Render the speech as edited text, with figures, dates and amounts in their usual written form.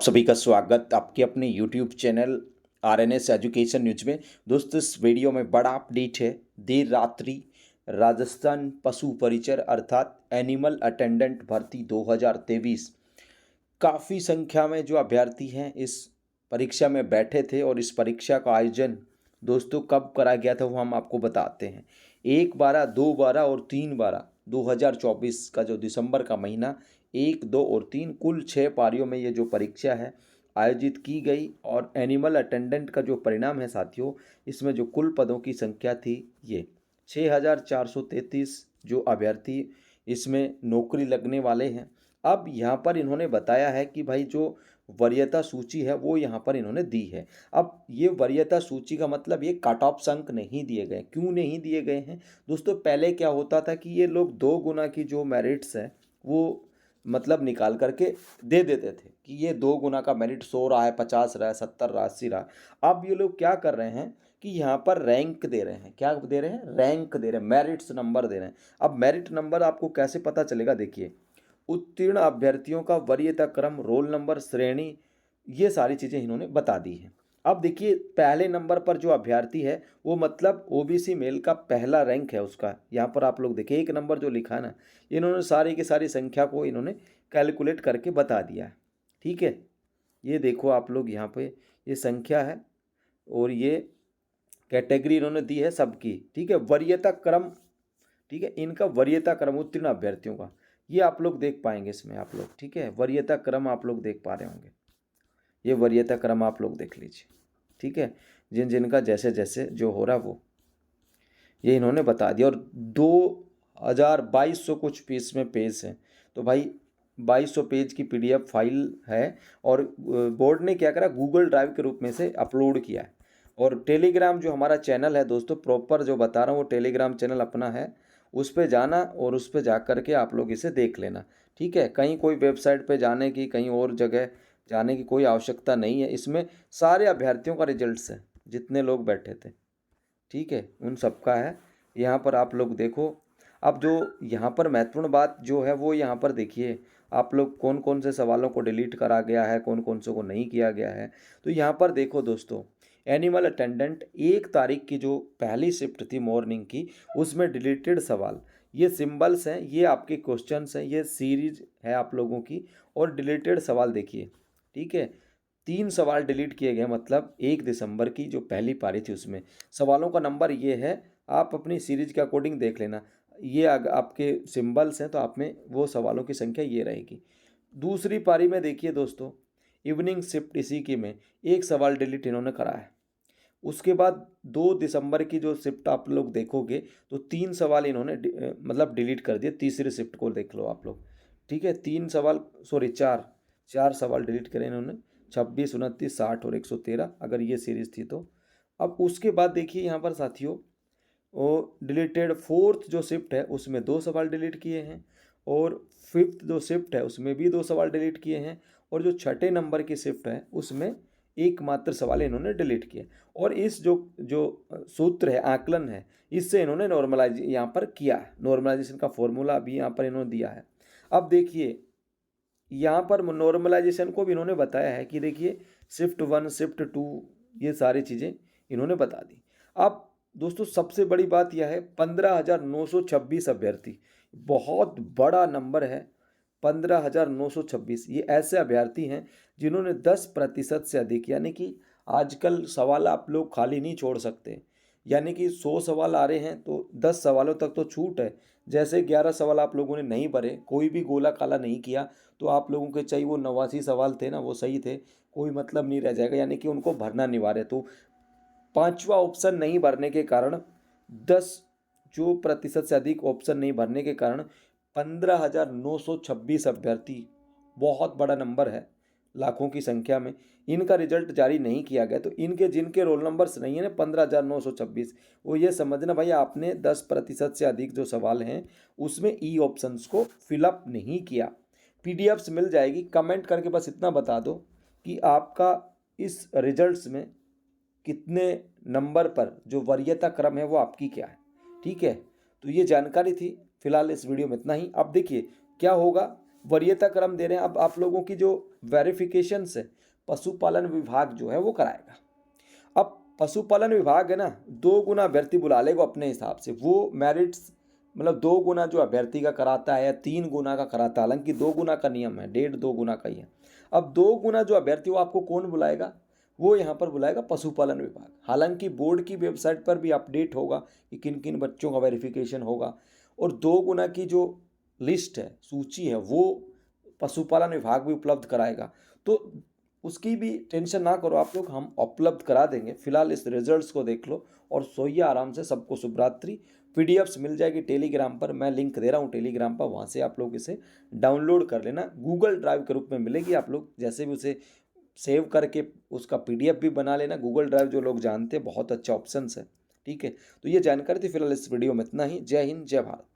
सभी का स्वागत आपके अपने YouTube channel RNS education news में। दोस्तों, इस वीडियो में बड़ा अपडेट है। देर रात्रि राजस्थान पशु परिचर अर्थात एनिमल अटेंडेंट भर्ती 2023 काफ़ी संख्या में जो अभ्यर्थी हैं इस परीक्षा में बैठे थे और इस परीक्षा का आयोजन दोस्तों कब करा गया था वो हम आपको बताते हैं। 1/12, 2/12 और 3/12 2024 का जो दिसंबर का महीना 1, 2 और 3 कुल 6 पारियों में ये जो परीक्षा है आयोजित की गई। और एनिमल अटेंडेंट का जो परिणाम है साथियों, इसमें जो कुल पदों की संख्या थी ये 6433 जो अभ्यर्थी इसमें नौकरी लगने वाले हैं। अब यहाँ पर इन्होंने बताया है कि भाई जो वरीयता सूची है वो यहाँ पर इन्होंने दी है। अब ये वरीयता सूची का मतलब ये कट ऑफ अंक नहीं दिए गए। क्यों नहीं दिए गए हैं दोस्तों? पहले क्या होता था कि ये लोग 2 गुना की जो मेरिट्स है वो मतलब निकाल करके दे देते थे कि ये 2 गुना का मेरिट 100 रहा है, 50 रहा है, 70 रहा, 80 रहा। अब ये लोग क्या कर रहे हैं कि यहाँ पर रैंक दे रहे हैं। क्या दे रहे हैं? रैंक दे रहे हैं, मेरिट्स नंबर दे रहे हैं। अब मेरिट नंबर आपको कैसे पता चलेगा? देखिए, उत्तीर्ण अभ्यर्थियों का वरीयता क्रम, रोल नंबर, श्रेणी, ये सारी चीज़ें इन्होंने बता दी हैं। अब देखिए, पहले नंबर पर जो अभ्यर्थी है वो मतलब ओबीसी मेल का पहला रैंक है उसका। यहाँ पर आप लोग देखिए 1 नंबर जो लिखा है ना, इन्होंने सारी की सारी संख्या को इन्होंने कैलकुलेट करके बता दिया है। ठीक है, ये देखो आप लोग यहाँ पे ये संख्या है और ये कैटेगरी इन्होंने दी है सबकी। ठीक है, वरीयता क्रम, ठीक है, इनका वरीयता क्रम उत्तीर्ण अभ्यर्थियों का ये आप लोग देख पाएंगे इसमें आप लोग। ठीक है, वरीयता क्रम आप लोग देख पा रहे होंगे, ये वरीयता क्रम आप लोग देख लीजिए। ठीक है, जिन जिनका जैसे जैसे जो हो रहा वो ये इन्होंने बता दिया। और 2200 कुछ पीस में पेज हैं, तो भाई 2200 पेज की PDF फाइल है। और बोर्ड ने क्या करा, गूगल ड्राइव के रूप में से अपलोड किया है। और टेलीग्राम जो हमारा चैनल है दोस्तों, प्रॉपर जो बता रहा हूँ वो टेलीग्राम चैनल अपना है, उस पर जाना और उस पर जा कर के आप लोग इसे देख लेना। ठीक है, कहीं कोई वेबसाइट पे जाने की, कहीं और जगह जाने की कोई आवश्यकता नहीं है। इसमें सारे अभ्यर्थियों का रिजल्ट्स है, जितने लोग बैठे थे। ठीक है, उन सबका है, यहाँ पर आप लोग देखो। अब जो यहाँ पर महत्वपूर्ण बात जो है वो यहाँ पर देखिए आप लोग, कौन कौन से सवालों को डिलीट करा गया है, कौन कौन से को नहीं किया गया है। तो यहाँ पर देखो दोस्तों, एनिमल अटेंडेंट 1 तारीख की जो पहली शिफ्ट थी मॉर्निंग की, उसमें डिलीटेड सवाल, ये सिंबल्स हैं, ये आपके क्वेश्चंस हैं, ये सीरीज है आप लोगों की। और डिलीटेड सवाल देखिए, ठीक है, 3 सवाल डिलीट किए गए। मतलब 1 दिसंबर की जो पहली पारी थी उसमें सवालों का नंबर ये है, आप अपनी सीरीज के अकॉर्डिंग देख लेना। ये आपके सिंबल्स हैं तो आप में वो सवालों की संख्या ये रहेगी। दूसरी पारी में देखिए दोस्तों, इवनिंग शिफ्ट इसी की में 1 सवाल डिलीट इन्होंने करा है। उसके बाद 2 दिसंबर की जो शिफ्ट आप लोग देखोगे तो 3 सवाल इन्होंने मतलब डिलीट कर दिए। तीसरी शिफ्ट को देख लो आप लोग। ठीक है, 3 सवाल, सॉरी 4 सवाल डिलीट करे इन्होंने, 26, 29, 60 और 113 अगर ये सीरीज थी तो। अब उसके बाद देखिए यहाँ पर साथियों, वो डिलीटेड 4th जो शिफ्ट है उसमें 2 सवाल डिलीट किए हैं। और 5th जो शिफ्ट है उसमें भी 2 सवाल डिलीट किए हैं। और जो 6ठे नंबर की शिफ्ट है उसमें एकमात्र सवाल इन्होंने डिलीट किए। और इस जो जो सूत्र है, आकलन है, इससे इन्होंने नॉर्मलाइज यहाँ पर किया है। नॉर्मलाइजेशन का फॉर्मूला भी यहाँ पर इन्होंने दिया है। अब देखिए, यहाँ पर नॉर्मलाइजेशन को भी इन्होंने बताया है कि देखिए शिफ्ट 1, शिफ्ट 2, ये सारी चीज़ें इन्होंने बता दी। अब दोस्तों सबसे बड़ी बात यह है, 15,926 अभ्यर्थी, बहुत बड़ा नंबर है। 15,926 ये ऐसे अभ्यर्थी हैं जिन्होंने 10% से अधिक, यानी कि आजकल सवाल आप लोग खाली नहीं छोड़ सकते। यानी कि 100 सवाल आ रहे हैं तो 10 सवालों तक तो छूट है। जैसे 11 सवाल आप लोगों ने नहीं भरे, कोई भी गोला काला नहीं किया, तो आप लोगों के चाहे वो 89 सवाल थे ना वो सही थे, कोई मतलब नहीं रह जाएगा, यानी कि उनको भरना अनिवार्य। तो 5वां ऑप्शन नहीं भरने के कारण 10% से अधिक ऑप्शन नहीं भरने के कारण 15,926 अभ्यर्थी, बहुत बड़ा नंबर है लाखों की संख्या में, इनका रिजल्ट जारी नहीं किया गया। तो इनके जिनके रोल नंबर्स नहीं है ना 15,926, वो ये समझना भाई आपने 10% से अधिक जो सवाल हैं उसमें ई ऑप्शंस को फिलअप नहीं किया। PDFs मिल जाएगी, कमेंट करके बस इतना बता दो कि आपका इस रिजल्ट्स में कितने नंबर पर जो वरीयता क्रम है वो आपकी क्या है। ठीक है, तो ये जानकारी थी फिलहाल इस वीडियो में इतना ही। अब देखिए क्या होगा, वरीयता क्रम दे रहे हैं। अब आप लोगों की जो वेरिफिकेशन से पशुपालन विभाग जो है वो कराएगा। अब पशुपालन विभाग है ना 2 गुना अभ्यर्थी बुला लेगा अपने हिसाब से, वो मेरिट्स मतलब 2 गुना जो अभ्यर्थी का कराता है या 3 गुना का कराता है, हालांकि 2 गुना का नियम है, 1.5-2 गुना का ही है। अब 2 गुना जो अभ्यर्थी वो आपको कौन बुलाएगा, वो यहाँ पर बुलाएगा पशुपालन विभाग। हालांकि बोर्ड की वेबसाइट पर भी अपडेट होगा कि किन किन बच्चों का वेरिफिकेशन होगा, और 2 गुना की जो लिस्ट है, सूची है, वो पशुपालन विभाग भी उपलब्ध कराएगा। तो उसकी भी टेंशन ना करो आप लोग, हम उपलब्ध करा देंगे। फिलहाल इस रिजल्ट्स को देख लो और सोइए आराम से। सबको शुभ रात्रि। पीडीएफ्स मिल जाएगी टेलीग्राम पर, मैं लिंक दे रहा हूँ टेलीग्राम पर, वहाँ से आप लोग इसे डाउनलोड कर लेना। गूगल ड्राइव के रूप में मिलेगी, आप लोग जैसे भी उसे सेव करके उसका पीडीएफ भी बना लेना। गूगल ड्राइव जो लोग जानते हैं बहुत अच्छा ऑप्शन है, ठीक है। तो ये जानकारी थी। फिलहाल इस वीडियो में इतना ही। जय हिंद, जय भारत।